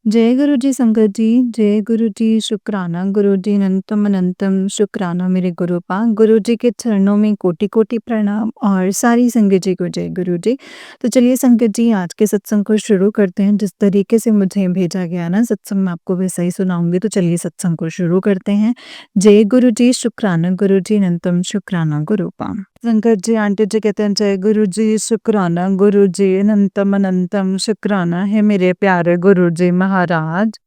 जय गुरु जी संगत जी, जय गुरु जी शुक्राना गुरु जी अनंतम अनंतम शुक्राना मेरे गुरुपा गुरु जी के चरणों में कोटि कोटि प्रणाम और सारी संगत जी को जय गुरु जी। तो चलिए संगत जी आज के सत्संग को शुरू करते हैं। जिस तरीके से मुझे भेजा गया ना सत्संग मैं आपको वैसा ही सुनाऊंगी। तो चलिए सत्संग को शुरू करते हैं। जय गुरु जी शुक्राना गुरु जी अनंतम शुक्राना गुरुपा। संकट जी आंटी जी कहते हैं जय गुरु जी शुक्राना गुरु जी अनंतम अनंतम शुक्राना है मेरे प्यारे गुरु जी महाराज।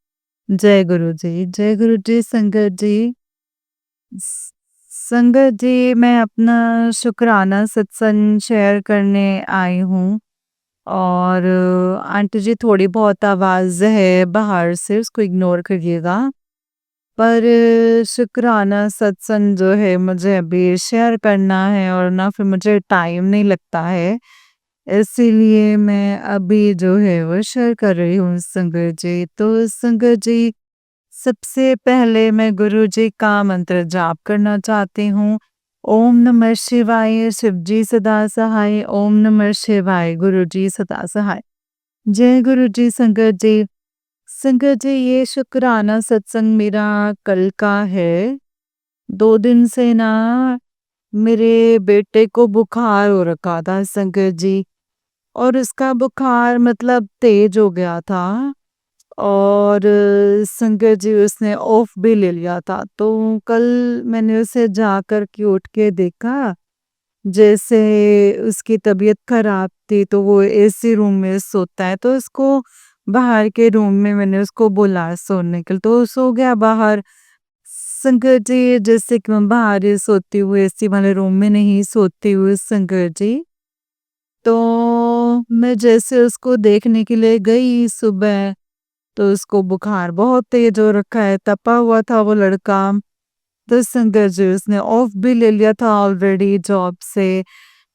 जय गुरु जी संगत जी। स- संगत जी मैं अपना शुक्राना सत्संग शेयर करने आई हूँ। और आंटी जी थोड़ी बहुत आवाज है बाहर से उसको इग्नोर करिएगा। पर शुक्राना सत्संग जो है मुझे अभी शेयर करना है और ना फिर मुझे टाइम नहीं लगता है। इसीलिए मैं अभी जो है वो शेयर कर रही हूँ संगत जी। तो संगत जी सबसे पहले मैं गुरु जी का मंत्र जाप करना चाहती हूँ। ओम नमः शिवाय शिव जी सदा सहाय। ओम नमः शिवाय गुरु जी सदा सहाय। जय गुरु जी संगत जी। संगत जी ये शुक्राना सत्संग मेरा कल का है। 2 दिन से ना मेरे बेटे को बुखार हो रखा था संगत जी। और उसका बुखार मतलब तेज हो गया था। और संगत जी उसने ऑफ भी ले लिया था। तो कल मैंने उसे जाकर के उठ के देखा। जैसे उसकी तबीयत खराब थी तो वो एसी रूम में सोता है तो उसको बाहर के रूम में मैंने उसको बोला सोने के लिए तो सो गया बाहर। संगत जी जैसे कि मैं बाहर ही सोती हूँ एसी वाले रूम में नहीं सोती हूँ संगत जी। तो मैं जैसे उसको देखने के लिए गई सुबह तो उसको बुखार बहुत तेज हो रखा है तपा हुआ था वो लड़का। तो संगत जी उसने ऑफ भी ले लिया था ऑलरेडी जॉब से।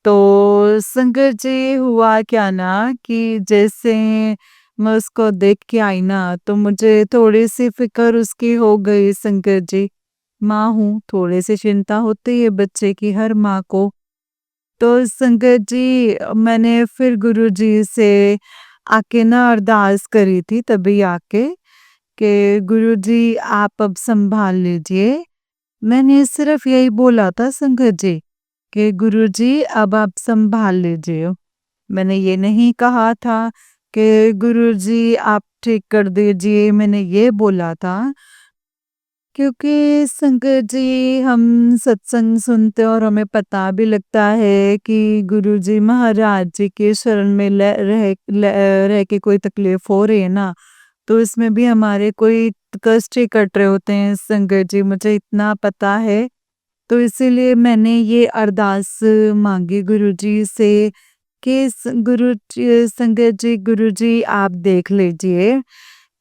तो संगत जी हुआ क्या ना कि जैसे मैं उसको देख के आई ना तो मुझे थोड़ी सी फिक्र उसकी हो गई संगत जी। माँ हूँ थोड़ी सी चिंता होती है बच्चे की हर माँ को। तो संगत जी मैंने फिर गुरुजी से आके ना अरदास करी थी तभी आके कि गुरुजी आप अब संभाल लीजिए। मैंने सिर्फ यही बोला था संगत जी कि गुरुजी अब आप संभाल लीजिए। मैंने ये नहीं कहा था कि गुरुजी आप ठीक कर दीजिए मैंने ये बोला था। क्योंकि संगत जी हम सत्संग सुनते और हमें पता भी लगता है कि गुरुजी महाराज जी के शरण में रह के कोई तकलीफ हो रही है ना तो इसमें भी हमारे कोई कष्ट ही कट रहे होते हैं संगत जी मुझे इतना पता है। तो इसीलिए मैंने ये अरदास मांगी गुरुजी से कि संगत जी गुरुजी आप देख लीजिए।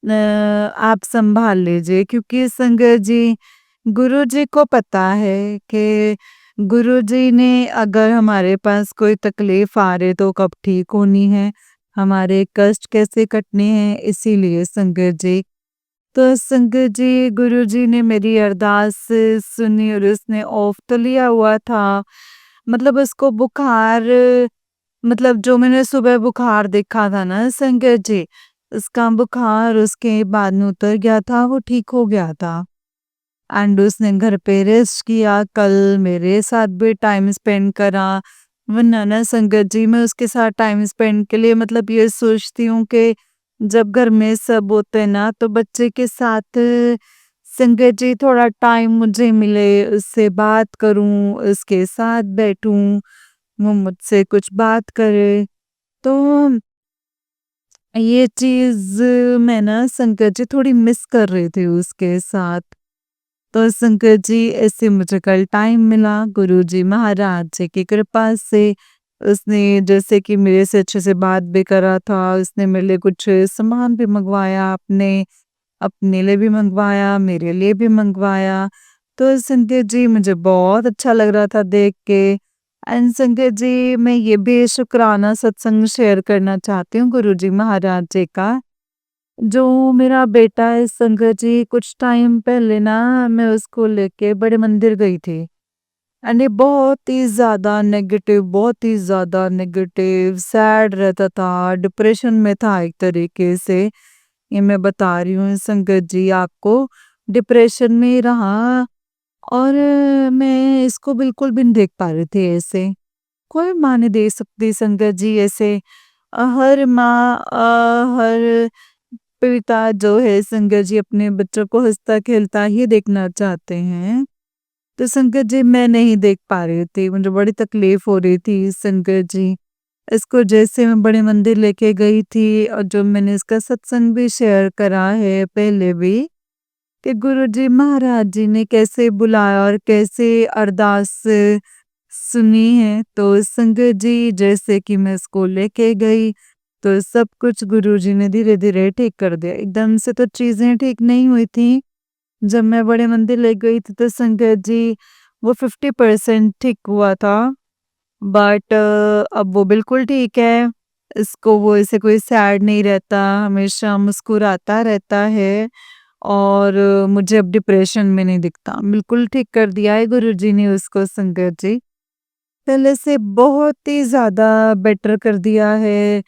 आप संभाल लीजिए क्योंकि संगत जी गुरुजी को पता है कि गुरुजी ने अगर हमारे पास कोई तकलीफ आ रही तो कब ठीक होनी है। हमारे कष्ट कैसे कटने हैं इसीलिए संगत जी। तो संगत जी गुरुजी ने मेरी अरदास सुनी और उसने ऑफ तो लिया हुआ था। मतलब उसको बुखार मतलब जो मैंने सुबह बुखार देखा था ना संगत जी उसका बुखार उसके बाद में उतर गया था वो ठीक हो गया था। एंड उसने घर पे रेस्ट किया कल मेरे साथ भी टाइम स्पेंड करा। वरना ना संगत जी मैं उसके साथ टाइम स्पेंड के लिए मतलब ये सोचती हूँ कि जब घर में सब होते हैं ना तो बच्चे के साथ संगत जी थोड़ा टाइम मुझे मिले उससे बात करूं उसके साथ बैठूं वो मुझसे कुछ बात करे। तो ये चीज मैं ना संगत जी थोड़ी मिस कर रही थी उसके साथ। तो संगत जी ऐसे मुझे कल टाइम मिला गुरुजी महाराज जी की कृपा से। उसने जैसे कि मेरे से अच्छे से बात भी करा था उसने मेरे लिए कुछ सामान भी मंगवाया अपने अपने लिए भी मंगवाया मेरे लिए भी मंगवाया। तो संगत जी मुझे बहुत अच्छा लग रहा था देख के। एंड संगत जी मैं ये भी शुक्राना सत्संग शेयर करना चाहती हूँ गुरुजी महाराज जी का। जो मेरा बेटा है संगत जी कुछ टाइम पहले ना मैं उसको लेके बड़े मंदिर गई थी। एंड ये बहुत ही ज्यादा नेगेटिव सैड रहता था डिप्रेशन में था एक तरीके से। ये मैं बता रही हूँ संगत जी आपको, डिप्रेशन में रहा और मैं इसको बिल्कुल भी नहीं देख पा रही थी ऐसे। कोई माँ नहीं दे सकती संगत जी ऐसे। हर माँ हर पिता जो है संगत जी अपने बच्चों को हँसता-खेलता ही देखना चाहते हैं। तो संगत जी मैं नहीं देख पा रही थी, मुझे बड़ी तकलीफ़ हो रही थी संगत जी। इसको जैसे मैं बड़े मंदिर लेके गई थी और जो मैंने इसका सत्संग भी शेयर करा है पहले भी, कि गुरुजी महाराज जी ने कैसे बुलाया और कैसे अरदास सुनी है। तो संगत जी जैसे कि मैं इसको लेके गई, तो सब कुछ गुरुजी ने धीरे-धीरे ठीक कर दिया। एकदम से तो चीज़ें ठीक नहीं हुई थी। जब मैं बड़े मंदिर ले गई थी तो संगत जी वो 50% ठीक हुआ था। बट अब वो बिल्कुल ठीक है। इसको वो ऐसे कोई सैड नहीं रहता, हमेशा मुस्कुराता रहता है और मुझे अब डिप्रेशन में नहीं दिखता। बिल्कुल ठीक कर दिया है गुरुजी ने उसको संगत जी। पहले से बहुत ही ज़्यादा बेटर कर दिया है।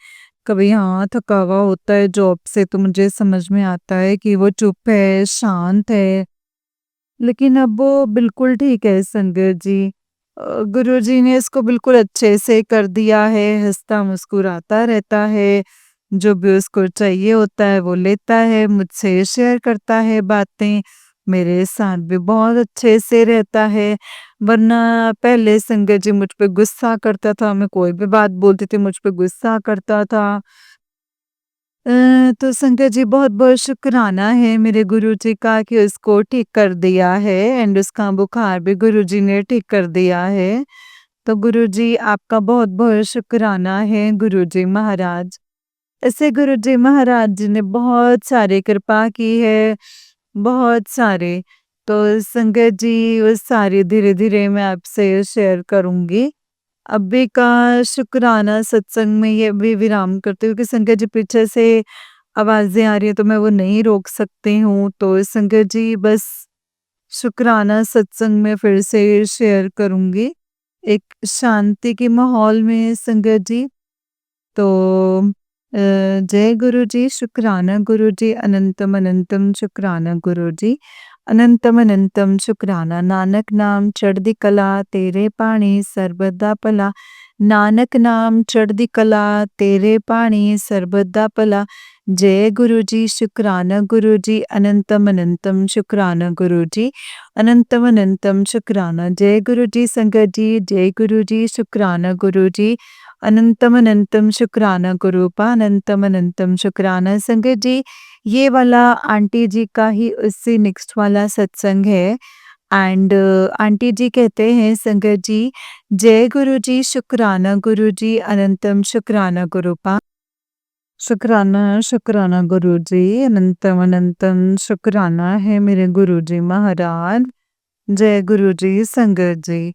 कभी हाँ, थका हुआ होता है जॉब से तो मुझे समझ में आता है कि वो चुप है, शांत है। लेकिन अब वो बिल्कुल ठीक है संगत जी। गुरुजी ने इसको बिल्कुल अच्छे से कर दिया है, हँसता मुस्कुराता रहता है, जो भी उसको चाहिए होता है वो लेता है, मुझसे शेयर करता है बातें, मेरे साथ भी बहुत अच्छे से रहता है। वरना पहले संगत जी मुझ पे गुस्सा करता था, मैं कोई भी बात बोलती थी मुझ पे गुस्सा करता था। तो संगत जी बहुत-बहुत शुक्राना है मेरे गुरुजी का कि उसको ठीक कर दिया है एंड उसका बुखार भी गुरुजी ने ठीक कर दिया है। तो गुरुजी आपका बहुत-बहुत शुक्राना है गुरुजी महाराज। ऐसे गुरुजी महाराज जी ने बहुत सारी कृपा की है, बहुत सारे। तो संगत जी वो सारी धीरे-धीरे मैं आपसे शेयर करूँगी। अभी का शुक्राना सत्संग में ये अभी विराम करती हूँ कि संगत जी पीछे से आवाज़ें आ रही हैं तो मैं वो नहीं रोक सकती हूँ। तो संगत जी बस शुक्राना सत्संग में फिर से शेयर करूँगी। एक शांति के माहौल में संगत जी। तो जय गुरु जी, शुक्राना गुरु जी, अनंतम अनंतम शुक्राना गुरु जी, अनंतम अनंतम शुक्राना। नानक नाम चढ़दी कला तेरे पाणी सर्बदा भला, नानक नाम चढ़दी कला तेरे पाणी सर्बदा भला। जय गुरु जी, शुक्राना गुरु जी, अनंतम अनंतम शुक्राना गुरु जी, अनंतम अनंतम शुक्राना। जय गुरु जी संगत जी, जय गुरु जी, शुक्राना गुरु जी, अनंतम अनंतम शुक्राना गुरूपा, अनंतम अनंतम शुक्राना संगत जी। ये वाला आंटी जी का ही उससे नेक्स्ट वाला सत्संग है एंड आंटी जी कहते हैं संगत जी, जय गुरु जी, शुक्राना गुरु जी, अनंतम शुक्राना गुरूपा। शुक्राना शुक्राना गुरु जी, अनंतम अनंतम शुक्राना है मेरे गुरु जी महाराज। जय गुरु जी संगत जी।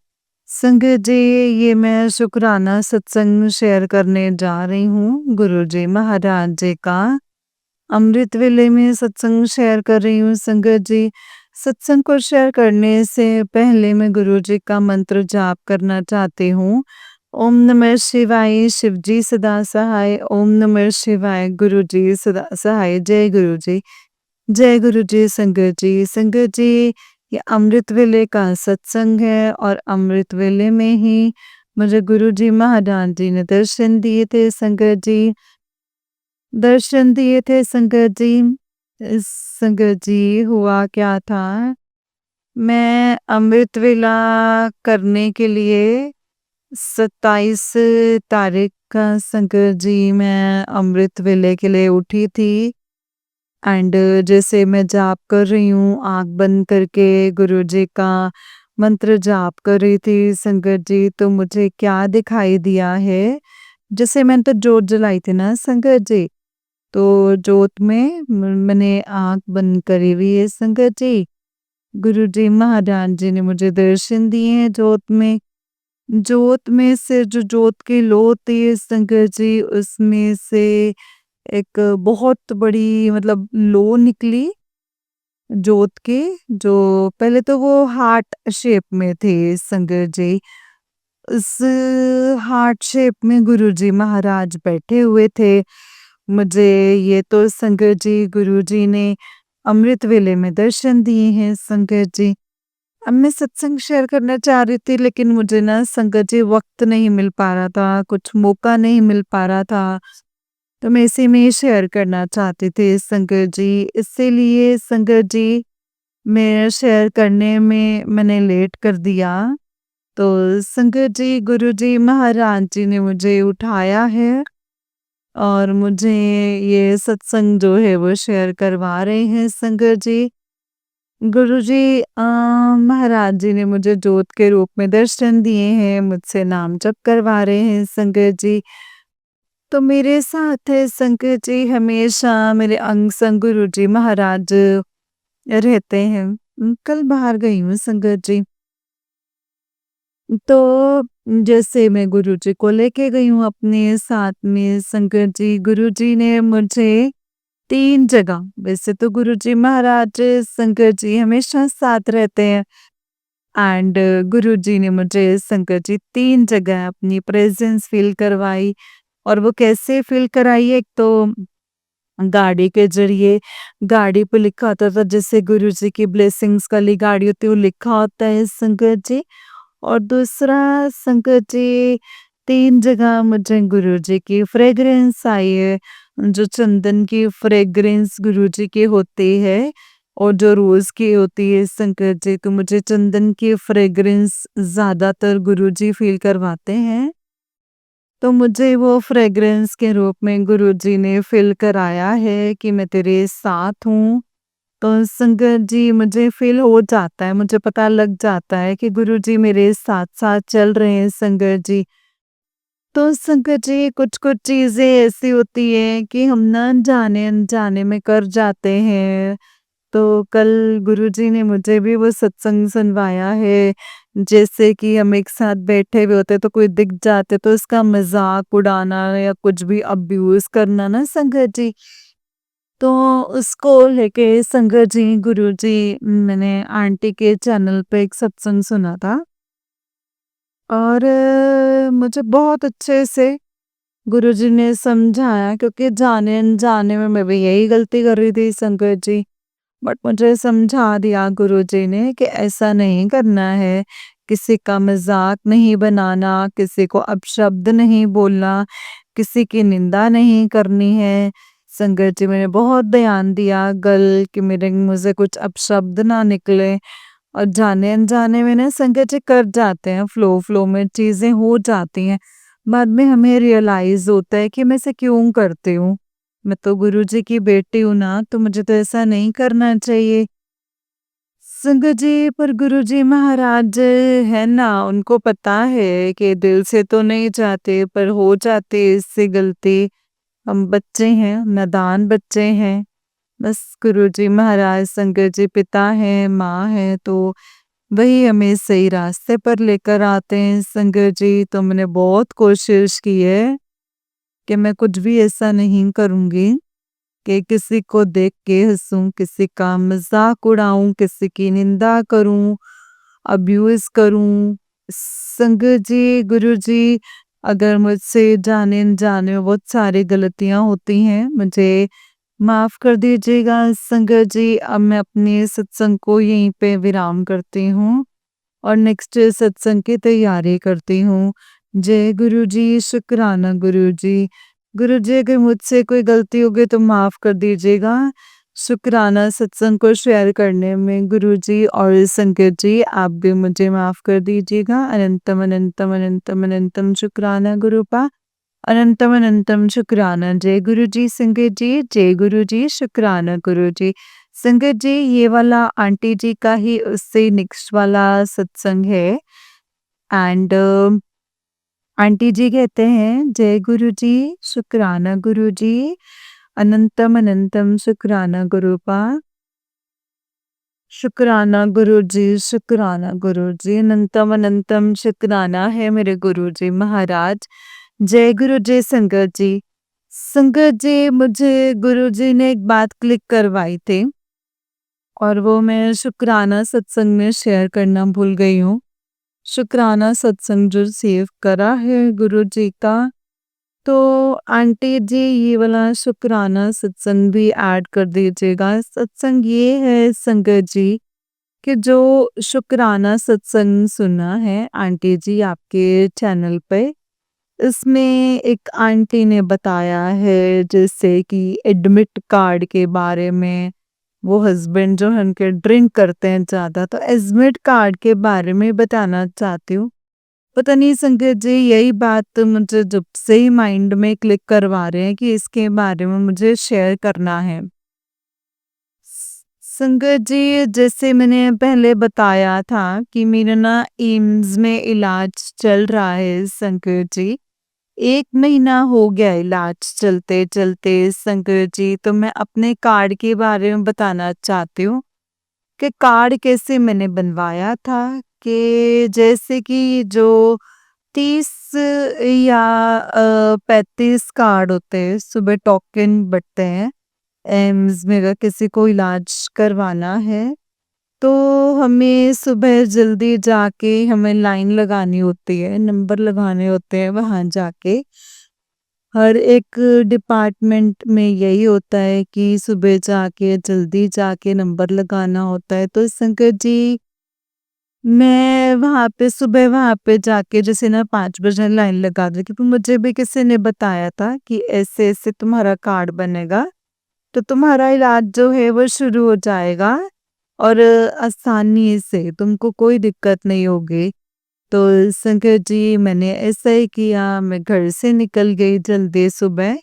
संगत जी ये मैं शुक्राना सत्संग शेयर करने जा रही हूँ गुरु जी महाराज जी का। अमृत वेले में सत्संग शेयर कर रही हूँ संगत जी। सत्संग को शेयर करने से पहले मैं गुरु जी का मंत्र जाप करना चाहती हूँ। ओम नमः शिवाय, शिव जी सदा सहाय। ओम नमः शिवाय, गुरु जी सदा सहाय। जय गुरु जी, जय गुरु जी संगत जी। संगत जी ये अमृत वेले का सत्संग है और अमृत वेले में ही मुझे गुरु जी महाराज जी ने दर्शन दिए थे संगत जी। दर्शन दिए थे संगत जी। संगत जी हुआ क्या था, मैं अमृत वेला करने के लिए 27 तारीख का संगत जी मैं अमृत वेले के लिए उठी थी एंड जैसे मैं जाप कर रही हूँ आँख बंद करके गुरुजी का मंत्र जाप कर रही थी संगत जी, तो मुझे क्या दिखाई दिया है, जैसे मैंने तो जोत जलाई थी ना संगत जी, तो जोत में मैंने आँख बंद करी हुई है संगत जी। गुरुजी महाराज जी ने मुझे दर्शन दिए हैं जोत में। जोत में से जो जोत की लो होती है संगत जी उसमें से एक बहुत बड़ी मतलब लो निकली जोत के, जो पहले तो वो हार्ट शेप में थे संगत जी। उस हार्ट शेप में गुरुजी महाराज बैठे हुए थे मुझे ये तो संगत जी गुरुजी ने अमृत वेले में दर्शन दिए हैं संगत जी। अब मैं सत्संग शेयर करना चाह रही थी लेकिन मुझे ना संगत जी वक़्त नहीं मिल पा रहा था, कुछ मौका नहीं मिल पा रहा था, तो मैं इसी में शेयर करना चाहती थी संगत जी। इसीलिए संगत जी मैं शेयर करने में मैंने लेट कर दिया। तो संगत जी गुरुजी महाराज जी ने मुझे उठाया है और मुझे ये सत्संग जो है वो शेयर करवा रहे हैं संगत जी। गुरुजी महाराज जी ने मुझे जोत के रूप में दर्शन दिए हैं, मुझसे नाम जप करवा रहे हैं संगत जी। तो मेरे साथ है संगत जी हमेशा मेरे अंग संग गुरुजी महाराज रहते हैं। कल बाहर गई हूँ संगत जी। तो जैसे मैं गुरुजी को लेके गई हूँ अपने साथ में संगत जी, गुरुजी ने मुझे 3 जगह, वैसे तो गुरुजी महाराज संगत जी हमेशा साथ रहते हैं एंड गुरुजी ने मुझे संगत जी 3 जगह अपनी प्रेज़ेंस फ़ील करवाई। और वो कैसे फ़ील कराई, एक तो गाड़ी के ज़रिए, गाड़ी पे लिखा होता था जैसे गुरुजी की ब्लेसिंग्स वाली गाड़ी होती है वो लिखा होता है संगत जी। और दूसरा संगत जी 3 जगह मुझे गुरुजी की फ्रेग्रेंस आई है, जो चंदन की फ्रेग्रेंस गुरुजी की होती है और जो रोज़ की होती है संगत जी, तो मुझे चंदन की फ्रेग्रेंस ज़्यादातर गुरुजी फ़ील करवाते हैं। तो मुझे वो फ्रेग्रेंस के रूप में गुरुजी ने फ़ील कराया है कि मैं तेरे साथ हूँ। तो संगत जी मुझे फ़ील हो जाता है, मुझे पता लग जाता है कि गुरुजी मेरे साथ-साथ चल रहे हैं संगत जी। तो संगत जी कुछ-कुछ चीज़ें ऐसी होती हैं कि हम ना जाने-अनजाने में कर जाते हैं। तो कल गुरुजी ने मुझे भी वो सत्संग सुनवाया है। जैसे कि हम एक साथ बैठे हुए होते तो कोई दिख जाते तो उसका मज़ाक उड़ाना या कुछ भी अब्यूज़ करना ना संगत जी। तो उसको लेके संगत जी गुरुजी मैंने आंटी के चैनल पे एक सत्संग सुना था और मुझे बहुत अच्छे से गुरुजी ने समझाया, क्योंकि जाने अनजाने में मैं भी यही गलती कर रही थी संगत जी। बट मुझे समझा दिया गुरुजी ने कि ऐसा नहीं करना है, किसी का मज़ाक नहीं बनाना, किसी को अपशब्द नहीं बोलना, किसी की निंदा नहीं करनी है। संगत जी मैंने बहुत ध्यान दिया कल कि मेरे मुँह से कुछ अपशब्द ना निकले। और जाने-अनजाने में ना संगत जी कर जाते हैं, फ़्लो में चीज़ें हो जाती हैं। बाद में हमें रियलाइज़ होता है कि मैं ऐसे क्यों करती हूँ? मैं तो गुरुजी की बेटी हूँ ना, तो मुझे तो ऐसा नहीं करना चाहिए। संगत जी पर गुरुजी महाराज है ना, उनको पता है कि दिल से तो नहीं चाहते पर हो जाती है इससे गलती। हम बच्चे हैं, नादान बच्चे हैं। बस गुरुजी महाराज संगत जी पिता हैं, माँ हैं, तो वही हमें सही रास्ते पर लेकर आते हैं संगत जी। तो मैंने बहुत कोशिश की है कि मैं कुछ भी ऐसा नहीं करूँगी कि किसी को देख के हँसूँ, किसी का मज़ाक उड़ाऊँ, किसी की निंदा करूँ, अब्यूज़ करूँ। संगत जी, गुरुजी अगर मुझसे जाने-अनजाने में बहुत सारी गलतियाँ होती हैं, मुझे माफ़ कर दीजिएगा संगत जी। अब मैं अपने सत्संग को यहीं पे विराम करती हूँ और नेक्स्ट सत्संग की तैयारी करती हूँ। जय गुरुजी, शुक्राना गुरुजी। गुरुजी अगर मुझसे कोई गलती हो गई तो माफ़ कर दीजिएगा। शुक्राना सत्संग को शेयर करने में गुरुजी, और संगत जी आप भी मुझे माफ़ कर दीजिएगा। अनंतम अनंतम अनंतम अनंतम शुक्राना गुरुपा। अनंतम अनंतम शुक्राना। जय गुरुजी संगत जी, जय गुरुजी, शुक्राना गुरुजी। संगत जी ये वाला आंटी जी का ही उससे नेक्स्ट वाला सत्संग है एंड आंटी जी कहते हैं जय गुरुजी, शुक्राना गुरुजी, अनंतम अनंतम शुक्राना गुरुपा। शुक्राना गुरुजी, शुक्राना गुरुजी, अनंतम अनंतम शुक्राना है मेरे गुरुजी महाराज। जय गुरुजी संगत जी। संगत जी मुझे गुरुजी ने एक बात क्लिक करवाई थी और वो मैं शुक्राना सत्संग में शेयर करना भूल गई हूँ। शुक्राना सत्संग जो सेव करा है गुरुजी का, तो आंटी जी ये वाला शुक्राना सत्संग भी ऐड कर दीजिएगा। सत्संग ये है संगत जी कि जो शुक्राना सत्संग सुना है आंटी जी आपके चैनल पे, इसमें एक आंटी ने बताया है जैसे कि एडमिट कार्ड के बारे में, वो हस्बैंड जो है उनके ड्रिंक करते हैं ज़्यादा, तो एडमिट कार्ड के बारे में बताना चाहती हूँ। पता नहीं संगत जी यही बात तो मुझे जब से ही माइंड में क्लिक करवा रहे हैं कि इसके बारे में मुझे शेयर करना है। संगत जी जैसे मैंने पहले बताया था कि मेरा ना एम्स में इलाज चल रहा है संगत जी। 1 महीना हो गया इलाज चलते-चलते संगत जी, तो मैं अपने कार्ड के बारे में बताना चाहती हूँ कि कार्ड कैसे मैंने बनवाया था कि जैसे कि जो 30 या 35 कार्ड होते हैं, सुबह टोकन बँटते हैं। एम्स में अगर किसी को इलाज करवाना है, तो हमें सुबह जल्दी जाके हमें लाइन लगानी होती है, नंबर लगाने होते हैं वहाँ जाके। हर एक डिपार्टमेंट में यही होता है कि सुबह जाके जल्दी जाके नंबर लगाना होता है। तो संकट जी मैं वहाँ पे सुबह वहाँ पे जाके जैसे ना 5 बजे लाइन लगा दी, क्योंकि मुझे भी किसी ने बताया था कि ऐसे-ऐसे तुम्हारा कार्ड बनेगा, तो तुम्हारा इलाज जो है वो शुरू हो जाएगा और आसानी से तुमको कोई दिक्कत नहीं होगी। तो शंकर जी मैंने ऐसा ही किया, मैं घर से निकल गई जल्दी सुबह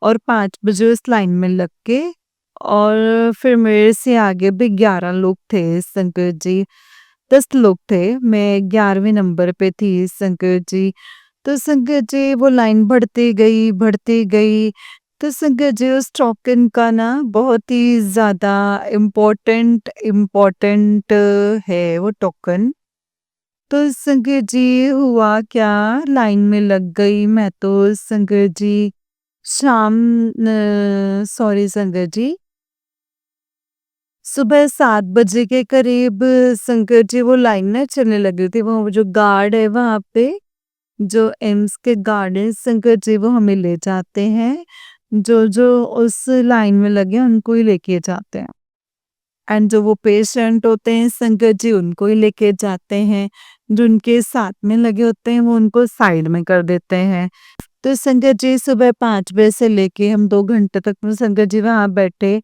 और 5 बजे उस लाइन में लग के, और फिर मेरे से आगे भी 11 लोग थे शंकर जी, 10 लोग थे, मैं 11वें नंबर पे थी शंकर जी। तो शंकर जी वो लाइन बढ़ती गई, तो शंकर जी उस टोकन का ना बहुत ही ज़्यादा इम्पोर्टेंट है वो टोकन। तो संगत जी हुआ क्या, लाइन में लग गई मैं तो संगत जी, शाम सॉरी संगत जी, सुबह 7 बजे के करीब संगत जी वो लाइन ना चलने लगी थी। वो जो गार्ड है वहाँ पे, जो एम्स के गार्ड हैं संगत जी, वो हमें ले जाते हैं। जो उस लाइन में लगे हैं उनको ही लेके जाते हैं। एंड जो वो पेशेंट होते हैं संगत जी उनको ही लेके जाते हैं, जो उनके साथ में लगे होते हैं वो उनको साइड में कर देते हैं। तो संगत जी सुबह 5 बजे से लेके हम 2 घंटे तक में संगत जी वहाँ बैठे,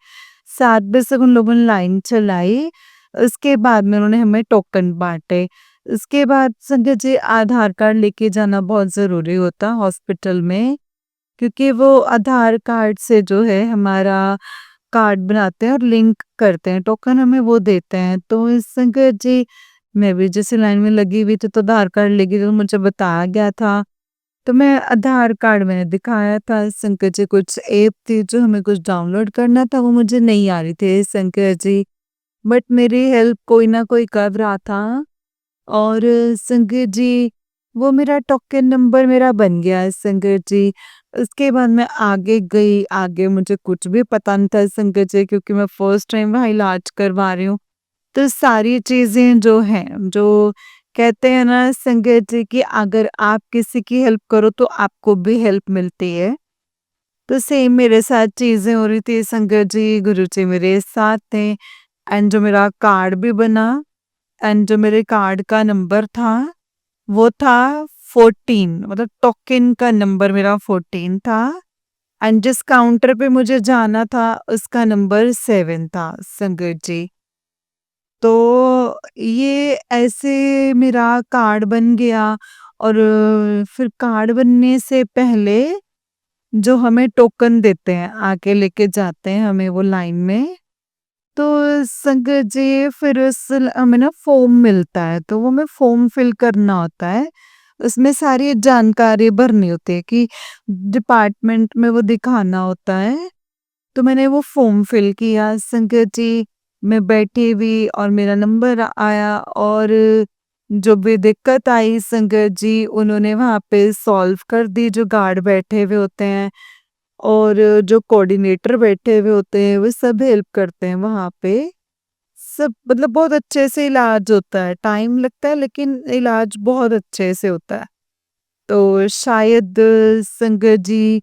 7 बजे से उन लोगों ने लाइन चलाई, उसके बाद में उन्होंने हमें टोकन बाँटे। उसके बाद संगत जी आधार कार्ड लेके जाना बहुत ज़रूरी होता हॉस्पिटल में, क्योंकि वो आधार कार्ड से जो है हमारा कार्ड बनाते हैं और लिंक करते हैं, टोकन हमें वो देते हैं। तो इस संगत जी मैं भी जैसे लाइन में लगी हुई थी तो आधार कार्ड लेके जो मुझे बताया गया था, तो मैं आधार कार्ड मैंने दिखाया था संकट जी, कुछ ऐप थी जो हमें कुछ डाउनलोड करना था वो मुझे नहीं आ रही थी संकट जी, बट मेरी हेल्प कोई ना कोई कर रहा था। और संकट जी वो मेरा टोकन नंबर मेरा बन गया संकट जी। उसके बाद मैं आगे गई, आगे मुझे कुछ भी पता नहीं था संकट जी, क्योंकि मैं फर्स्ट टाइम वहाँ इलाज करवा रही हूँ। तो सारी चीज़ें जो हैं, जो कहते हैं ना संगत जी कि अगर आप किसी की हेल्प करो तो आपको भी हेल्प मिलती है। तो सेम मेरे साथ चीज़ें हो रही थी संगत जी, गुरुजी मेरे साथ थे एंड जो मेरा कार्ड भी बना एंड जो मेरे कार्ड का नंबर था, वो था 14, मतलब टोकन का नंबर मेरा 14 था एंड जिस काउंटर पे मुझे जाना था उसका नंबर 7 था संगत जी। तो ये ऐसे मेरा कार्ड बन गया और फिर कार्ड बनने से पहले जो हमें टोकन देते हैं, आके लेके जाते हैं हमें वो लाइन में, तो संगत जी फिर हमें ना फॉर्म मिलता है, तो वो हमें फॉर्म फिल करना होता है। उसमें सारी जानकारी भरनी होती है कि डिपार्टमेंट में वो दिखाना होता है। तो मैंने वो फॉर्म फिल किया संगत जी, मैं बैठी हुई और मेरा नंबर आया और जो भी दिक्कत आई संगत जी उन्होंने वहाँ पे सॉल्व कर दी, जो गार्ड बैठे हुए होते हैं और जो कोऑर्डिनेटर बैठे हुए होते हैं वो सब हेल्प करते हैं वहाँ पे। सब मतलब बहुत अच्छे से इलाज होता है, टाइम लगता है लेकिन इलाज बहुत अच्छे से होता है। तो शायद संगत जी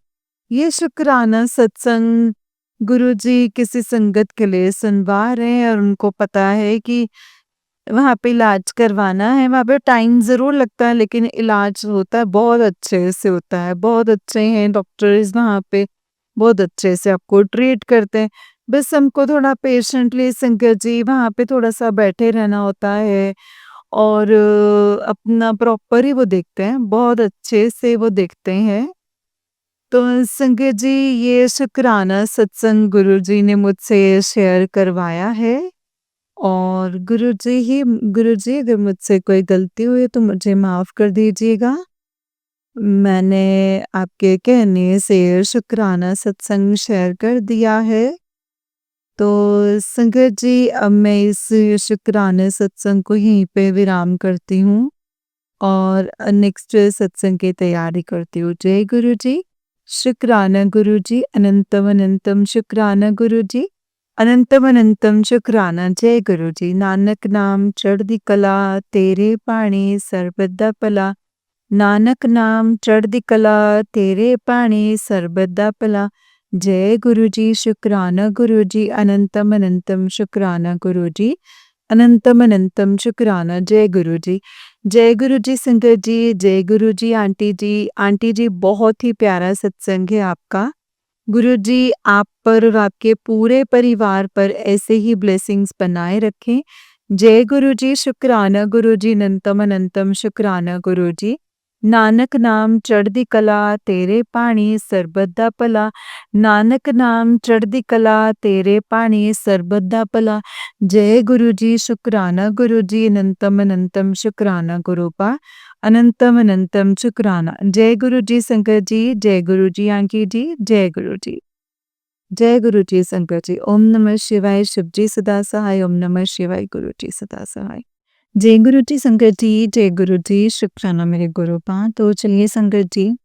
ये शुक्राना सत्संग गुरुजी किसी संगत के लिए सुनवा रहे हैं और उनको पता है कि वहाँ पे इलाज करवाना है, वहाँ पे टाइम ज़रूर लगता है लेकिन इलाज होता है, बहुत अच्छे से होता है, बहुत अच्छे हैं डॉक्टर्स वहाँ पे, बहुत अच्छे से आपको ट्रीट करते हैं। बस हमको थोड़ा पेशेंटली संगत जी वहाँ पे थोड़ा-सा बैठे रहना होता है और अपना प्रॉपर ही वो देखते हैं, बहुत अच्छे से वो देखते हैं। तो संगत जी ये शुक्राना सत्संग गुरुजी ने मुझसे शेयर करवाया है और गुरुजी अगर मुझसे कोई गलती हुई है तो मुझे माफ़ कर दीजिएगा। मैंने आपके कहने से शुक्राना सत्संग शेयर कर दिया है। तो संगत जी अब मैं इस शुक्राना सत्संग को यहीं पे विराम करती हूँ और नेक्स्ट सत्संग की तैयारी करती हूँ। जय गुरु जी। शुक्राना गुरु जी, अनंतम अनंतम शुक्राना गुरु जी। अनंतम अनंतम शुक्राना जय गुरु जी। नानक नाम चढ़दी कला तेरे पाणी सर्बदा भला। नानक नाम चढ़दी कला तेरे पाणी सर्बदा भला। जय गुरु जी शुक्राना गुरु जी, अनंतम अनंतम शुक्राना गुरु जी। अनंतम अनंतम शुक्राना जय गुरु जी। जय गुरु जी संगत जी, जय गुरु जी आंटी जी। आंटी जी बहुत ही प्यारा सत्संग है आपका। गुरु जी आप पर और आपके पूरे परिवार पर ऐसे ही ब्लेसिंग्स बनाए रखें। जय गुरु जी शुक्राना गुरु जी, अनंतम अनंतम शुक्राना गुरु जी। नानक नाम चढ़दी कला तेरे पाणी सरबत दा भला। नानक नाम चढ़दी कला तेरे पाणी सरबत दा भला। जय गुरु जी शुक्राना गुरु जी, अनंतम अनंतम शुक्राना गुरु पा। अनंतम अनंतम शुक्राना। जय गुरु जी संगत जी, जय गुरु जी आंटी जी, जय गुरु जी। जय गुरु जी संगत जी। ओम नमः शिवाय, शिव जी सदा सहाय। ओम नमः शिवाय, गुरु जी सदा सहाय। जय गुरु जी संगत जी, जय गुरु जी, शुक्राना मेरे गुरु पा। तो चलिए संगत जी,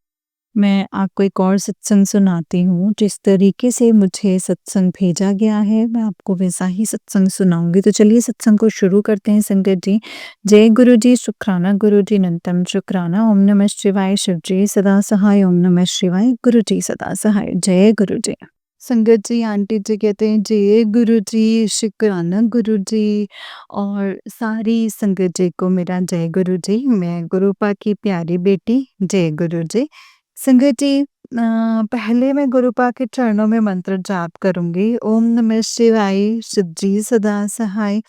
मैं आपको एक और सत्संग सुनाती हूँ। जिस तरीके से मुझे सत्संग भेजा गया है, मैं आपको वैसा ही सत्संग सुनाऊँगी। तो चलिए सत्संग को शुरू करते हैं संगत जी। जय गुरु जी, शुक्राना गुरु जी, अनंतम शुक्राना। ओम नमः शिवाय, शिव जी सदा सहाय। ओम नमः शिवाय, गुरु जी सदा सहाय। जय गुरु जी। संगत जी आंटी जी कहते हैं जय गुरु जी, शुक्राना गुरु जी और सारी संगत जी को मेरा जय गुरु जी। मैं गुरुपा की प्यारी बेटी जय गुरु जी। संगत जी पहले मैं गुरुपा के चरणों में मंत्र जाप करूंगी। ओम नमः शिवाय, शिव जी सदा सहाय।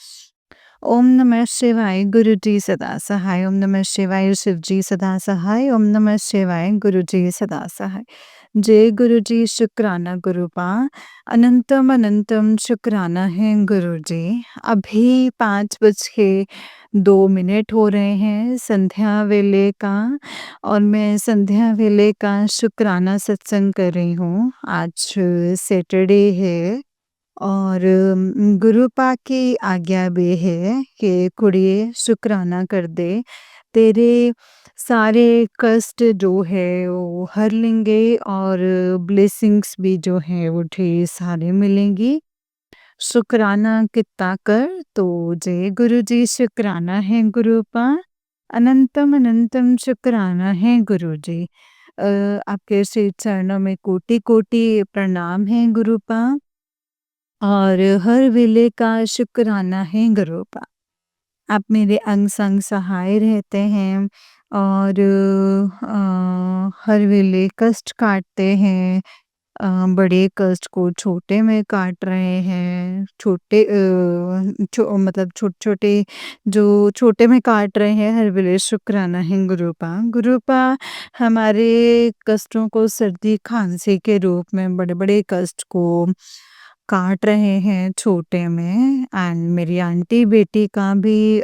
ओम नमः शिवाय, गुरु जी सदा सहाय। ओम नमः शिवाय, शिव जी सदा सहाय। ओम नमः शिवाय, गुरु जी सदा सहाय। जय गुरु जी शुक्राना गुरुपा। अनंतम अनंतम शुक्राना है गुरु जी। अभी 5:02 हो रहे हैं संध्या वेले का और मैं संध्या वेले का शुक्राना सत्संग कर रही हूँ। आज सैटरडे है और गुरुपा की आज्ञा भी है कि कुड़िए शुक्राना कर दे। तेरे सारे कष्ट जो है वो हर लेंगे और ब्लेसिंग्स भी जो है वो ढेर सारे मिलेंगी। शुक्राना कितना कर तो जय गुरु जी शुक्राना है गुरुपा। अनंतम अनंतम शुक्राना है गुरु जी। आपके श्री चरणों में कोटि कोटि प्रणाम है गुरुपा और हर वेले का शुक्राना है गुरुपा। आप मेरे अंग संग सहाय रहते हैं और हर वेले कष्ट काटते हैं। बड़े कष्ट को छोटे में काट रहे हैं। छोटे मतलब छोटे-छोटे जो छोटे में काट रहे हैं हर वेले शुक्राना है गुरुपा। गुरुपा हमारे कष्टों को सर्दी खांसी के रूप में बड़े-बड़े कष्ट को काट रहे हैं छोटे में एंड मेरी आंटी बेटी का भी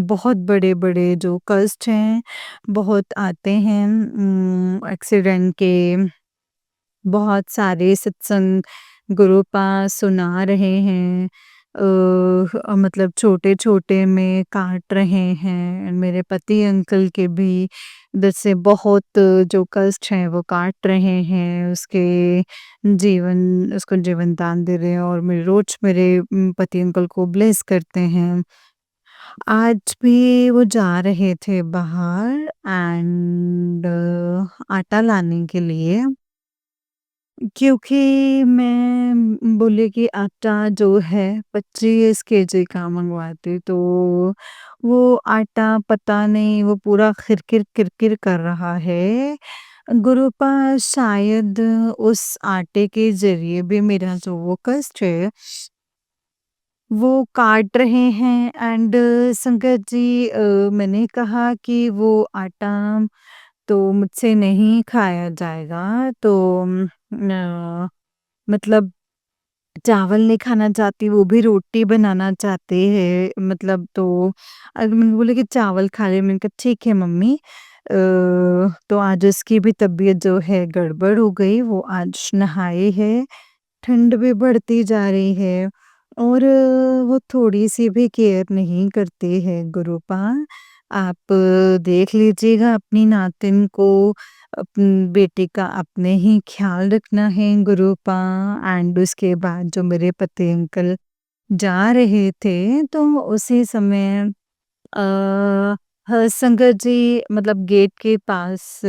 बहुत बड़े-बड़े जो कष्ट हैं बहुत आते हैं एक्सीडेंट के बहुत सारे सत्संग गुरुपा सुना रहे हैं मतलब छोटे-छोटे में काट रहे हैं। मेरे पति अंकल के भी इधर से बहुत जो कष्ट हैं वो काट रहे हैं। उसको जीवन दान दे रहे हैं और मेरे रोज़ मेरे पति अंकल को ब्लेस करते हैं। आज भी वो जा रहे थे बाहर एंड आटा लाने के लिए, क्योंकि मैं बोले कि आटा जो है 25 केजी का मँगवाती, तो वो आटा पता नहीं वो पूरा खिरकिर किरकिर कर रहा है। गुरुपा शायद उस आटे के ज़रिए भी मेरा जो वो कष्ट है, वो काट रहे हैं एंड संगत जी, मैंने कहा कि वो आटा तो मुझसे नहीं खाया जाएगा, तो मतलब चावल नहीं खाना चाहती, वो भी रोटी बनाना चाहते हैं, मतलब तो मैंने बोला कि चावल खा ले, मैंने कहा ठीक है मम्मी। तो आज उसकी भी तबीयत जो है गड़बड़ हो गई, वो आज नहाए है, ठंड भी बढ़ती जा रही है और वो थोड़ी-सी भी केयर नहीं करते हैं गुरुपा। आप देख लीजिएगा अपनी नातिन को, बेटे का अपने ही ख़्याल रखना है गुरुपा। एंड उसके बाद जो मेरे पति अंकल जा रहे थे, तो उसी समय संगत जी मतलब गेट के पास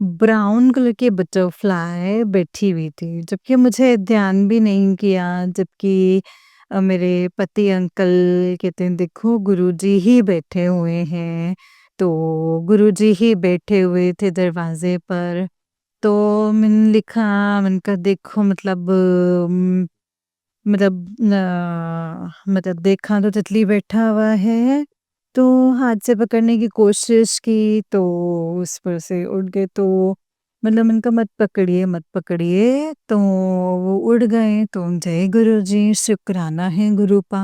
ब्राउन कलर की बटरफ्लाई बैठी हुई थी, जबकि मुझे ध्यान भी नहीं किया, जबकि मेरे पति अंकल कहते हैं देखो गुरुजी ही बैठे हुए हैं, तो गुरुजी ही बैठे हुए थे दरवाजे पर। तो मैंने लिखा, मैंने कहा देखो मतलब मतलब मतलब देखा तो तितली बैठा हुआ है, तो हाथ से पकड़ने की कोशिश की तो उस पर से उड़ गए, तो मतलब मैंने कहा मत पकड़िए, तो वो उड़ गए, तो जय गुरुजी, शुक्राना है गुरुपा।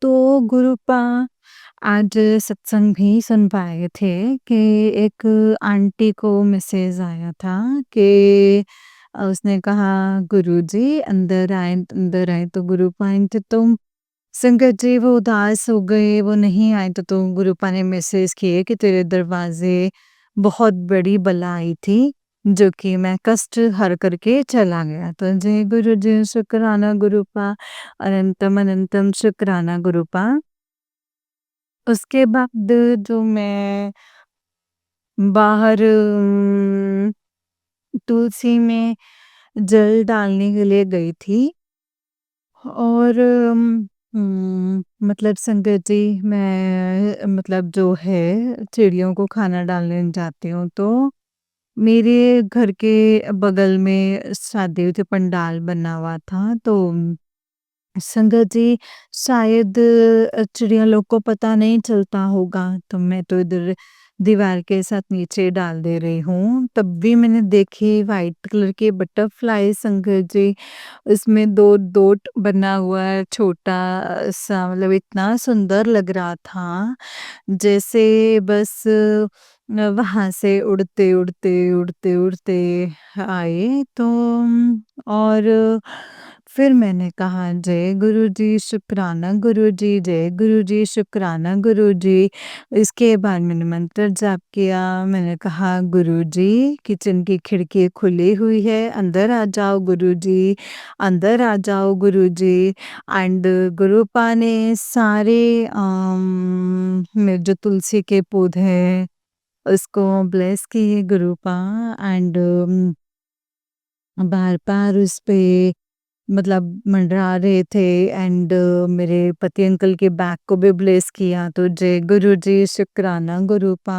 तो गुरुपा आज सत्संग भी सुन पाए थे कि एक आंटी को मैसेज आया था कि उसने कहा गुरुजी अंदर आए, तो गुरुपा आए तो संगत जी वो उदास हो गए, वो नहीं आए, तो गुरुपा ने मैसेज किए कि तेरे दरवाजे बहुत बड़ी बला आई थी, जो कि मैं कष्ट हर करके चला गया। तो जय गुरु जी, शुक्राना गुरुपा, अनंतम अनंतम शुक्राना गुरुपा। उसके बाद जो मैं बाहर तुलसी में जल डालने के लिए गई थी और मतलब संगत जी मैं मतलब जो है चिड़ियों को खाना डालने जाती हूँ, तो मेरे घर के बगल में शादी हुई थी, पंडाल बना हुआ था, तो संगत जी शायद चिड़िया लोग को पता नहीं चलता होगा, तो मैं तो इधर दीवार के साथ नीचे डाल दे रही हूँ, तब भी मैंने देखी व्हाइट कलर के बटरफ्लाई संगत जी, उसमें 2 डॉट बना हुआ है छोटा सा, मतलब इतना सुंदर लग रहा था, जैसे बस वहाँ से उड़ते आए, तो और फिर मैंने कहा जय गुरुजी, शुक्राना गुरुजी, जय गुरुजी, शुक्राना गुरुजी। इसके बाद मैंने मंत्र जाप किया, मैंने कहा गुरुजी किचन की खिड़की खुली हुई है, अंदर आ जाओ गुरुजी, अंदर आ जाओ गुरुजी। एंड गुरुपा ने सारे मेरे जो तुलसी के पौधे हैं उसको ब्लेस किए गुरुपा एंड बार-बार उस पे मतलब मंडरा रहे थे एंड मेरे पति अंकल के बैग को भी ब्लेस किया, तो जय गुरु जी, शुक्राना गुरुपा,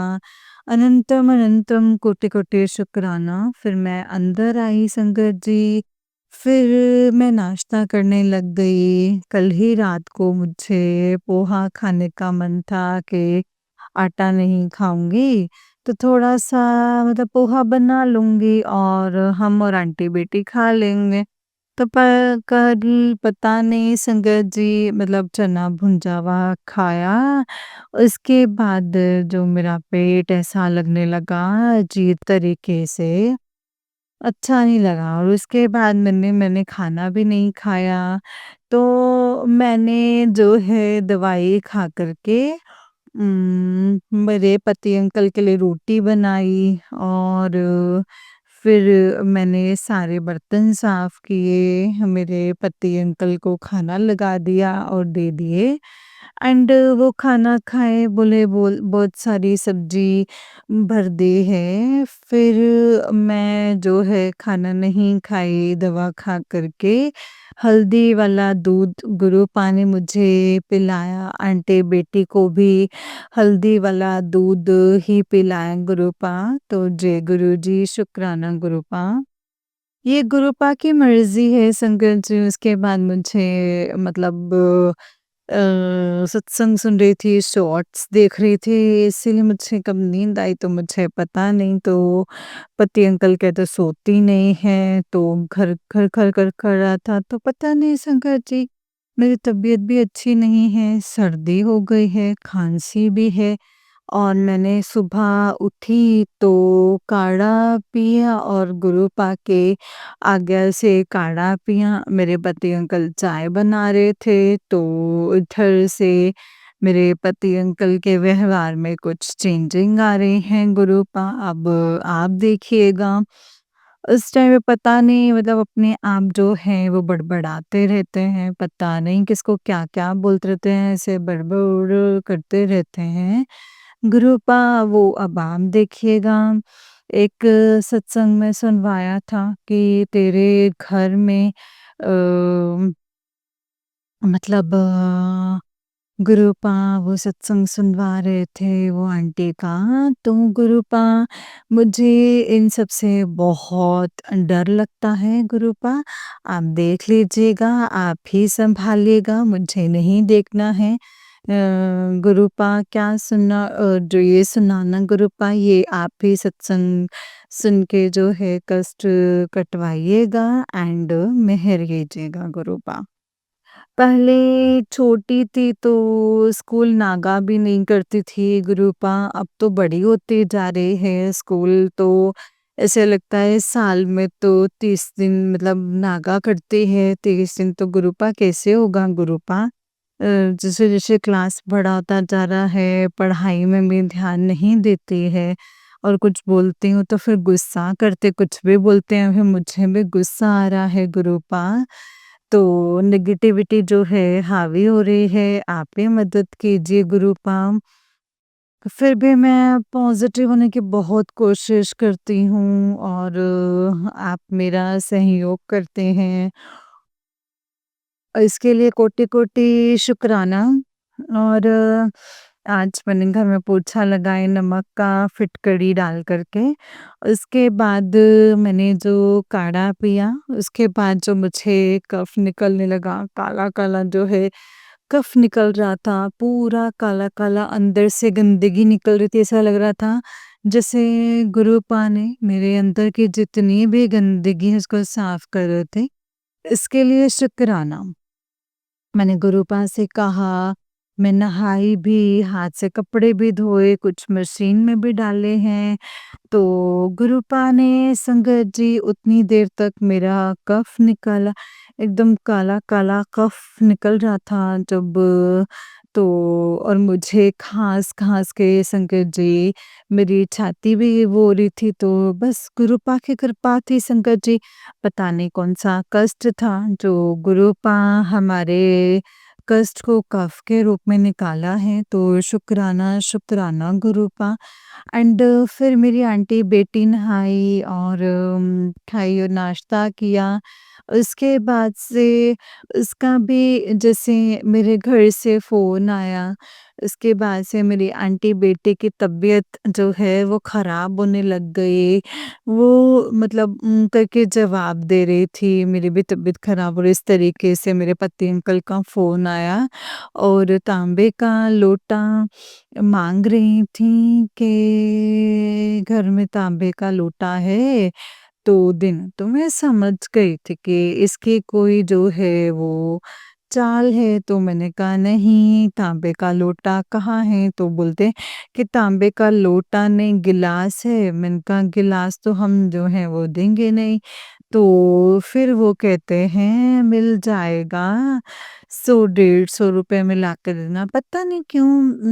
अनंतम अनंतम कोटि कोटि शुक्राना। फिर मैं अंदर आई संगत जी, फिर मैं नाश्ता करने लग गई। कल ही रात को मुझे पोहा खाने का मन था कि आटा नहीं खाऊंगी, तो थोड़ा सा मतलब पोहा बना लूंगी और हम और आंटी बेटी खा लेंगे। तो कल पता नहीं संगत जी मतलब चना भुंजा हुआ खाया, उसके बाद जो मेरा पेट ऐसा लगने लगा अजीब तरीके से, अच्छा नहीं लगा और उसके बाद मैंने खाना भी नहीं खाया। तो मैंने जो है दवाई खा कर के मेरे पति अंकल के लिए रोटी बनाई और फिर मैंने सारे बर्तन साफ किए, मेरे पति अंकल को खाना लगा दिया और दे दिए। एंड वो खाना खाए, बोले बहुत सारी सब्जी भर दी है। फिर मैं जो है खाना नहीं खाई दवा खा करके, हल्दी वाला दूध गुरुपा ने मुझे पिलाया, आंटी बेटी को भी हल्दी वाला दूध ही पिलाया गुरुपा। तो जय गुरु जी, शुक्राना गुरुपा। ये गुरुपा की मर्ज़ी है संगत जी। उसके बाद मुझे मतलब सत्संग सुन रही थी, शॉर्ट्स देख रही थी, इसीलिए मुझे कब नींद आई तो मुझे पता नहीं। तो पति अंकल कहते सोती नहीं है, तो घर घर घर कर कर रहा था, तो पता नहीं शंकर जी, मेरी तबीयत भी अच्छी नहीं है, सर्दी हो गई है, खांसी भी है। और मैंने सुबह उठी तो काढ़ा पिया और गुरुपा के आज्ञा से काढ़ा पिया। मेरे पति अंकल चाय बना रहे थे, तो इधर से मेरे पति अंकल के व्यवहार में कुछ चेंजिंग आ रही हैं गुरुपा। अब आप देखिएगा, उस टाइम पे पता नहीं मतलब अपने आप जो है वो बड़बड़ाते रहते हैं, पता नहीं किसको क्या-क्या बोलते रहते हैं, ऐसे बड़बड़ करते रहते हैं। गुरुपा वो अब आप देखिएगा, एक सत्संग में सुनवाया था कि तेरे घर में मतलब गुरुपा वो सत्संग सुनवा रहे थे वो आंटी का। तो गुरुपा मुझे इन सब से बहुत डर लगता है गुरुपा। आप देख लीजिएगा, आप ही सँभालिएगा, मुझे नहीं देखना है। गुरुपा क्या सुनना जो ये सुनाना गुरुपा, ये आप ही सत्संग सुन के जो है कष्ट कटवाइएगा एंड मेहर कीजिएगा गुरुपा। पहले छोटी थी तो स्कूल नागा भी नहीं करती थी गुरुपा, अब तो बड़ी होती जा रही है स्कूल तो ऐसे लगता है साल में तो 30 दिन मतलब नागा करती है, 30 दिन तो गुरुपा कैसे होगा गुरुपा। जैसे-जैसे क्लास बड़ा होता जा रहा है, पढ़ाई में भी ध्यान नहीं देती है और कुछ बोलती हूँ तो फिर गुस्सा करते, कुछ भी बोलते हैं, फिर मुझे भी गुस्सा आ रहा है गुरुपा। तो नेगेटिविटी जो है हावी हो रही है, आप ही मदद कीजिए गुरुपा। फिर भी मैं पॉज़िटिव होने की बहुत कोशिश करती हूँ और आप मेरा सहयोग करते हैं। इसके लिए कोटि-कोटि शुक्राना। और आज मैंने घर में पोछा लगाए नमक का फिटकड़ी डाल कर के। उसके बाद मैंने जो काढ़ा पिया, उसके बाद जो मुझे कफ़ निकलने लगा, काला-काला जो है कफ़ निकल रहा था, पूरा काला-काला अंदर से गंदगी निकल रही थी, ऐसा लग रहा था जैसे गुरुपा ने मेरे अंदर की जितनी भी गंदगी है उसको साफ़ कर रहे थे। इसके लिए शुक्राना। मैंने गुरुपा से कहा, मैं नहाई भी, हाथ से कपड़े भी धोए, कुछ मशीन में भी डाले हैं। तो गुरुपा ने संगत जी उतनी देर तक मेरा कफ निकाला, एकदम काला-काला कफ निकल रहा था जब तो और मुझे खाँस-खाँस के संगत जी मेरी छाती भी वो हो रही थी, तो बस गुरुपा की कृपा थी संगत जी। पता नहीं कौन-सा कष्ट था जो गुरुपा हमारे कष्ट को कफ के रूप में निकाला है, तो शुक्राना, शुक्राना गुरुपा। एंड फिर मेरी आंटी बेटी नहाई और खाई और नाश्ता किया। उसके बाद से उसका भी जैसे मेरे घर से फ़ोन आया, उसके बाद से मेरी आंटी बेटे की तबीयत जो है वो ख़राब होने लग गई। वो मतलब करके जवाब दे रही थी, मेरी भी तबीयत ख़राब, और इस तरीके से मेरे पति अंकल का फ़ोन आया और तांबे का लोटा माँग रही थी कि घर में तांबे का लोटा है तो देना। तो मैं समझ गई थी कि इसकी कोई जो है वो चाल है, तो मैंने कहा नहीं तांबे का लोटा कहाँ है? तो बोलते कि तांबे का लोटा नहीं गिलास है। मैंने कहा गिलास तो हम जो है वो देंगे नहीं। तो फिर वो कहते हैं मिल जाएगा, 100 डेढ़ ₹100 में लाकर देना। पता नहीं क्यों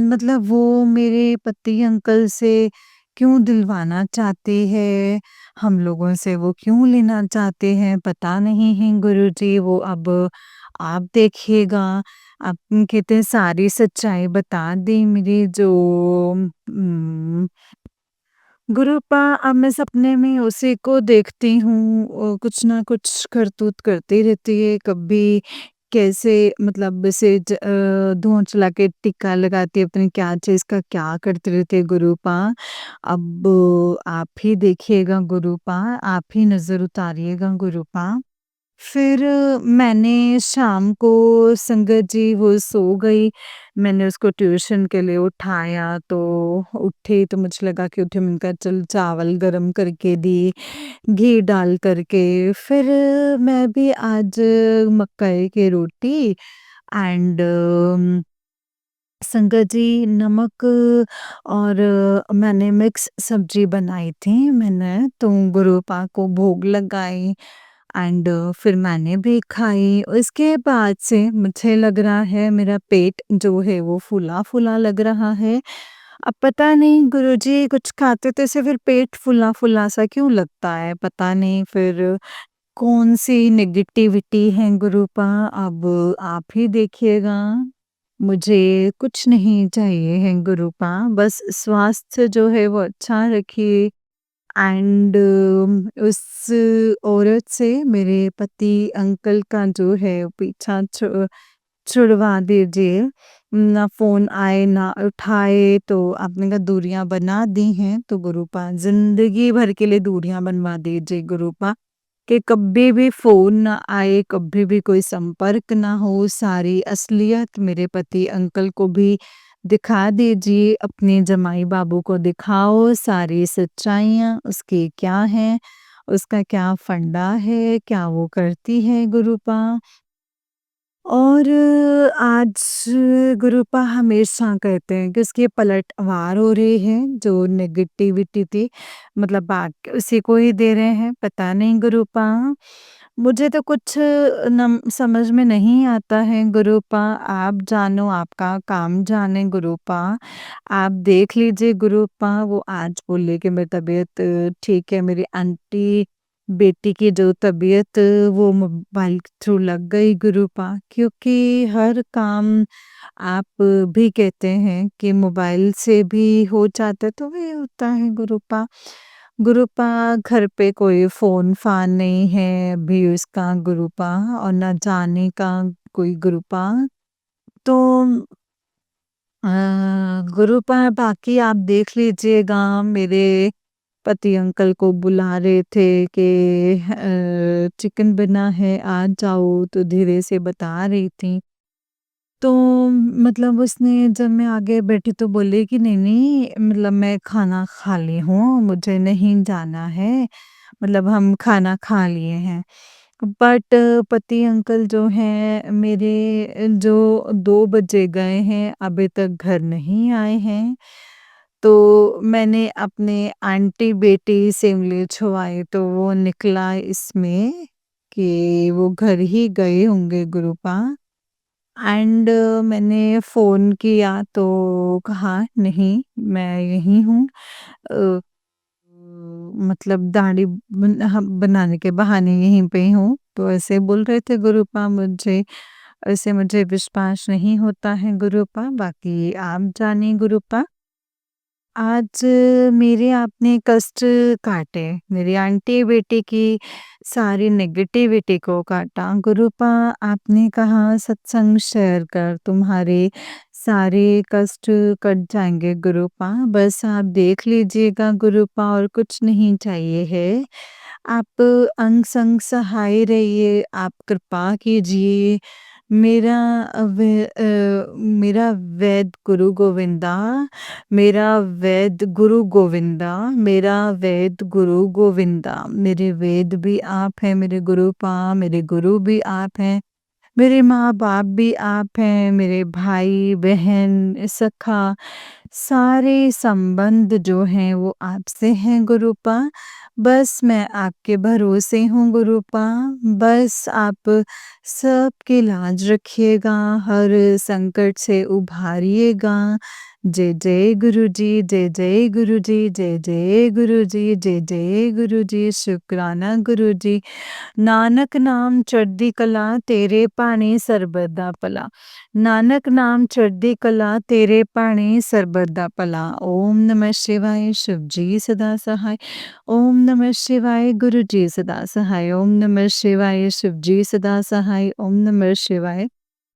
मतलब वो मेरे पति अंकल से क्यों दिलवाना चाहते हैं, हम लोगों से वो क्यों लेना चाहते हैं, पता नहीं है गुरुजी। वो अब आप देखिएगा, आप कहते हैं सारी सच्चाई बता दी मेरी जो उम, गुरुपा अब मैं सपने में उसी को देखती हूँ कुछ ना कुछ करतूत करती रहती है, कभी कैसे मतलब ऐसे धुआँ चला के टिक्का लगाती है, पता नहीं क्या चीज़ का क्या करती रहती है गुरूपा। अब आप ही देखिएगा गुरूपा, आप ही नज़र उतारिएगा गुरूपा। फिर मैंने शाम को संगत जी वो सो गई, मैंने उसको ट्यूशन के लिए उठाया तो उठी तो मुझे लगा कि उठी मैंने कहा चल चावल गरम करके दी, घी डाल करके फिर मैं भी आज मक्के की रोटी एंड संगत जी नमक और मैंने मिक्स सब्जी बनाई थी मैंने तो गुरुपा को भोग लगाई एंड फिर मैंने भी खाई। उसके बाद से मुझे लग रहा है मेरा पेट जो है वो फूला-फूला लग रहा है। अब पता नहीं गुरुजी कुछ खाते तो ऐसे फिर पेट फूला-फूला सा क्यों लगता है, पता नहीं फिर कौन-सी नेगेटिविटी है गुरुपा अब आप ही देखिएगा। मुझे कुछ नहीं चाहिए है गुरुपा, बस स्वास्थ्य जो है वो अच्छा रखिए एंड उस औरत से मेरे पति अंकल का जो है पीछा छुड़वा दीजिए। ना फ़ोन आए ना उठाए तो आपने कहा दूरियां बना दी हैं तो गुरुपा ज़िंदगी भर के लिए दूरियां बनवा दीजिए गुरुपा। कि कभी भी फ़ोन ना आए, कभी भी कोई संपर्क ना हो, सारी असलियत मेरे पति अंकल को भी दिखा दीजिए, अपने जमाई बाबू को दिखाओ सारी सच्चाइयाँ उसकी क्या हैं, उसका क्या फंडा है, क्या वो करती है गुरूपा। और आज गुरूपा हमेशा कहते हैं कि उसकी पलटवार हो रही है, जो नेगेटिविटी थी मतलब बाक उसी को ही दे रहे हैं, पता नहीं गुरूपा। मुझे तो कुछ नम समझ में नहीं आता है गुरूपा, आप जानो आपका काम जाने गुरूपा। आप देख लीजिए गुरूपा, वो आज बोले कि मेरी तबीयत ठीक है, मेरी आंटी बेटी की जो तबीयत वो मोबाइल के थ्रू लग गई गुरूपा क्योंकि हर काम आप भी कहते हैं कि मोबाइल से भी हो जाता है तो वही होता है गुरूपा। गुरूपा घर पे कोई फ़ोन-फ़ान नहीं है अभी उसका गुरूपा और ना जाने का कोई गुरूपा। तो अ, गुरूपा बाकी आप देख लीजिएगा मेरे पति अंकल को बुला रहे थे कि चिकन बना है आ जाओ तो धीरे से बता रही थी। तो मतलब उसने जब मैं आगे बैठी तो बोली कि नहीं-नहीं मतलब मैं खाना खा ली हूँ, मुझे नहीं जाना है, मतलब हम खाना खा लिए हैं। बट पति अंकल जो हैं मेरे जो 2 बजे गए हैं, अभी तक घर नहीं आए हैं। तो मैंने अपने आंटी बेटी से उँगली छुआई तो वो निकला इसमें कि वो घर ही गए होंगे गुरूपा एंड मैंने फ़ोन किया तो कहा नहीं मैं यहीं हूँ। अ, मतलब दाढ़ी बनाने के बहाने यहीं पे हूँ, तो ऐसे बोल रहे थे गुरूपा मुझे। ऐसे मुझे विश्वास नहीं होता है गुरूपा, बाकी आप जानिए गुरूपा। आज मेरे आपने कष्ट काटे, मेरी आंटी बेटी की सारी नेगेटिविटी को काटा। गुरूपा आपने कहा सत्संग शेयर कर तुम्हारे सारे कष्ट कट जाएँगे गुरूपा। बस आप देख लीजिएगा गुरूपा और कुछ नहीं चाहिए है। आप अंग-संग सहाय रहिए, आप कृपा कीजिए। मेरा मेरा वैद गुरु गोविंदा मेरा वैद गुरु गोविंदा, मेरा वैद गुरु गोविंदा। मेरे वेद भी आप हैं, मेरे गुरूपा, मेरे गुरु भी आप हैं। मेरे माँ-बाप भी आप हैं, मेरे भाई-बहन, सखा, सारे संबंध जो हैं वो आपसे हैं गुरूपा। बस मैं आपके भरोसे हूँ गुरूपा, बस आप सबकी लाज रखिएगा, हर संकट से उभारिएगा, जय जय गुरु जी, जय जय गुरु जी, जय जय गुरु जी, जय जय गुरु जी, शुकराना गुरु जी। नानक नाम चढ़दी कला, तेरे भाਣੇ ਸਰਬਤ ਦਾ ਭਲਾ। ਨਾਨਕ ਨਾਮ ਚੜ੍ਹਦੀ ਕਲਾ, ਤੇਰੇ ਭਾਣੇ ਸਰਬਤ ਦਾ ਭਲਾ। ਓਮ ਨਮः शिवाय, शिव जी सदा सहाय। ओम नमः शिवाय, गुरु जी सदा सहाय। ओम नमः शिवाय, शिव जी सदा सहाय। ओम नमः शिवाय,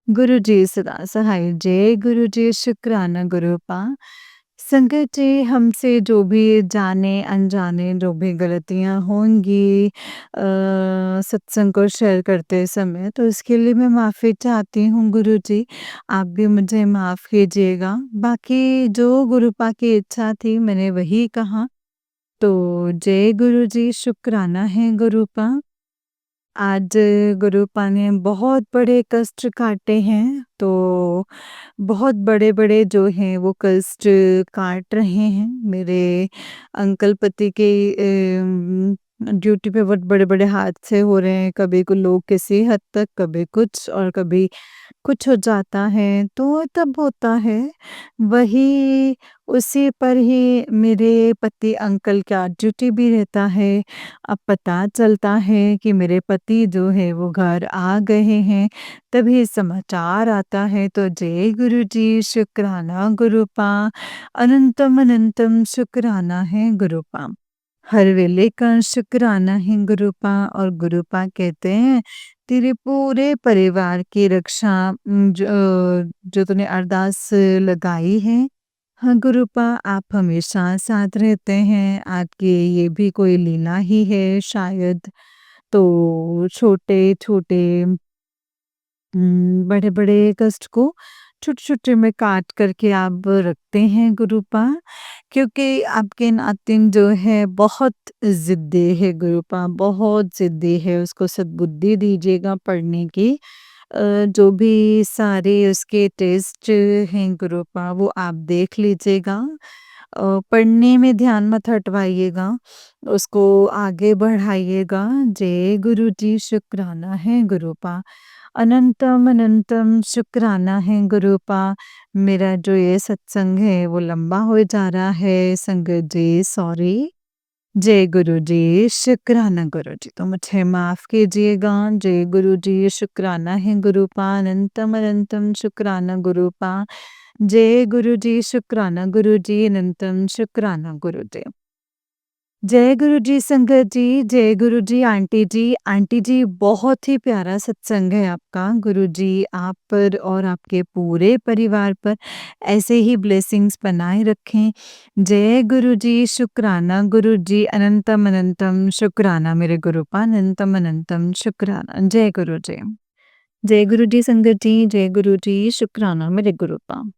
गुरु जी सदा सहाय। जय गुरु जी, शुक्राना गुरु पा। संगत जी, हमसे जो भी जाने अनजाने जो भी गलतियां होंगी सत्संग को शेयर करते समय, तो इसके लिए मैं माफ़ी चाहती हूँ गुरु जी। आप भी मुझे माफ़ कीजिएगा। बाकी जो गुरुपा की इच्छा थी मैंने वही कहा। तो जय गुरु जी, शुक्राना है गुरुपा। आज गुरुपा ने बहुत बड़े कष्ट काटे हैं, तो बहुत बड़े-बड़े जो हैं वो कष्ट काट रहे हैं। मेरे अंकल पति के ड्यूटी पे बहुत बड़े-बड़े हादसे हो रहे हैं, कभी को लोग किसी हद तक, कभी कुछ और कभी कुछ हो जाता है, तो तब होता है। वही उसी पर ही मेरे पति अंकल का ड्यूटी भी रहता है। अब पता चलता है कि मेरे पति जो है वो घर आ गए हैं, तभी समाचार आता है। तो जय गुरु जी, शुक्राना गुरुपा, अनंतम अनंतम शुक्राना है गुरुपा। हर वेले का शुक्राना है गुरुपा। और गुरुपा कहते हैं तेरे पूरे परिवार की रक्षा जो तूने अरदास लगाई है, हाँ गुरुपा, आप हमेशा साथ रहते हैं। आपकी ये भी कोई लीला ही है शायद। तो छोटे-छोटे बड़े-बड़े कष्ट को छोटे-छोटे में काट करके आप रखते हैं गुरुपा, क्योंकि आपके नातिन जो है बहुत ज़िद्दी है गुरुपा, बहुत ज़िद्दी है। उसको सद्बुद्धि दीजिएगा पढ़ने की। जो भी सारे उसके टेस्ट हैं गुरुपा, वो आप देख लीजिएगा। पढ़ने में ध्यान मत हटवाइएगा, उसको आगे बढ़ाइएगा। जय गुरु जी, शुक्राना है गुरुपा। अनंतम अनंतम शुक्राना है गुरुपा। मेरा जो ये सत्संग है वो लंबा हो जा रहा है संगत जी, सॉरी। जय गुरु जी, शुक्राना गुरु जी, तो मुझे माफ़ कीजिएगा। जय गुरु जी, शुक्राना है गुरुपा, अनंतम अनंतम शुक्राना गुरुपा। जय गुरु जी, शुक्राना गुरु जी, अनंतम शुक्राना गुरु जी। जय गुरु जी संगत जी, जय गुरु जी आंटी जी। आंटी जी, बहुत ही प्यारा सत्संग है आपका। गुरु जी आप पर और आपके पूरे परिवार पर ऐसे ही ब्लेसिंग्स बनाए रखें। जय गुरु जी, शुक्राना गुरु जी, अनंतम अनंतम शुक्राना मेरे गुरुपा, अनंतम अनंतम शुक्राना। जय गुरु जी। जय गुरु जी संगत जी, जय गुरु जी, शुक्राना मेरे गुरुपा।